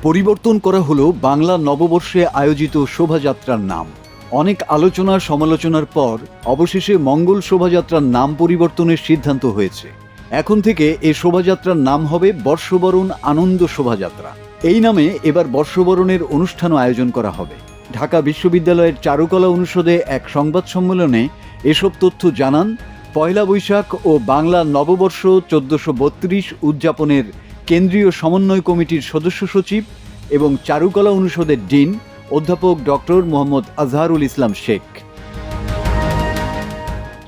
পরিবর্তন করা হলো বাংলা নববর্ষে আয়োজিত শোভাযাত্রার নাম। অনেক আলোচনা সমালোচনার পর অবশেষে মঙ্গল শোভাযাত্রার নাম পরিবর্তনের সিদ্ধান্ত হয়েছে। এখন থেকে এই শোভাযাত্রার নাম হবে বর্ষবরণ আনন্দ শোভাযাত্রা। এই নামে এবার বর্ষবরণের অনুষ্ঠানও আয়োজন করা হবে। ঢাকা বিশ্ববিদ্যালয়ের চারুকলা অনুষদে এক সংবাদ সম্মেলনে এসব তথ্য জানান পয়লা বৈশাখ ও বাংলা নববর্ষ ১৪৩২ উদযাপনের কেন্দ্রীয় সমন্বয় কমিটির সদস্য সচিব এবং চারুকলা অনুষদের ডিন অধ্যাপক ডক্টর মোহাম্মদ আজহারুল ইসলাম শেখ।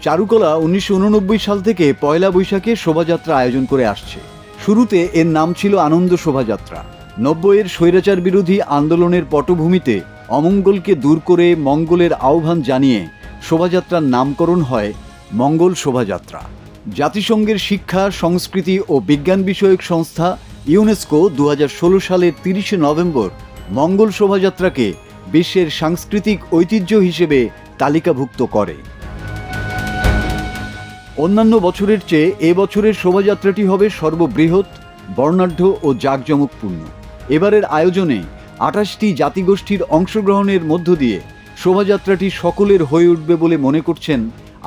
চারুকলা ১৯৮৯ সাল থেকে পয়লা বৈশাখে শোভাযাত্রা আয়োজন করে আসছে। শুরুতে এর নাম ছিল আনন্দ শোভাযাত্রা। ৯০-এর স্বৈরাচার বিরোধী আন্দোলনের পটভূমিতে অমঙ্গলকে দূর করে মঙ্গলের আহ্বান জানিয়ে শোভাযাত্রার নামকরণ হয় মঙ্গল শোভাযাত্রা। জাতিসংঘের শিক্ষা, সংস্কৃতি ও বিজ্ঞান বিষয়ক সংস্থা ইউনেস্কো ২০১৬ সালের ৩০শে নভেম্বর মঙ্গল শোভাযাত্রাকে বিশ্বের সাংস্কৃতিক ঐতিহ্য হিসেবে তালিকাভুক্ত করে। অন্যান্য বছরের চেয়ে এবছরের শোভাযাত্রাটি হবে সর্ববৃহৎ, বর্ণাঢ্য ও জাঁকজমকপূর্ণ। এবারের আয়োজনে ২৮টি জাতিগোষ্ঠীর অংশগ্রহণের মধ্য দিয়ে শোভাযাত্রাটি সকলের হয়ে উঠবে বলে মনে করছেন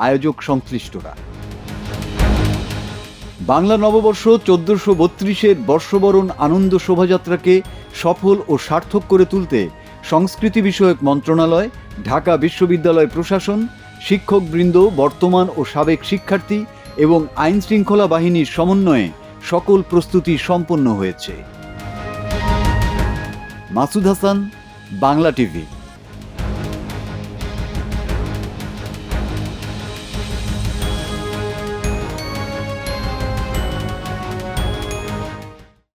আয়োজক সংশ্লিষ্টরা। বাংলা নববর্ষ ১৪৩২-এর বর্ষবরণ আনন্দ শোভাযাত্রাকে সফল ও সার্থক করে তুলতে সংস্কৃতি বিষয়ক মন্ত্রণালয়, ঢাকা বিশ্ববিদ্যালয় প্রশাসন, শিক্ষকবৃন্দ, বর্তমান ও সাবেক শিক্ষার্থী এবং আইন শৃঙ্খলা বাহিনীর সমন্বয়ে সকল প্রস্তুতি সম্পন্ন হয়েছে। মাসুদ হাসান, বাংলা টিভি।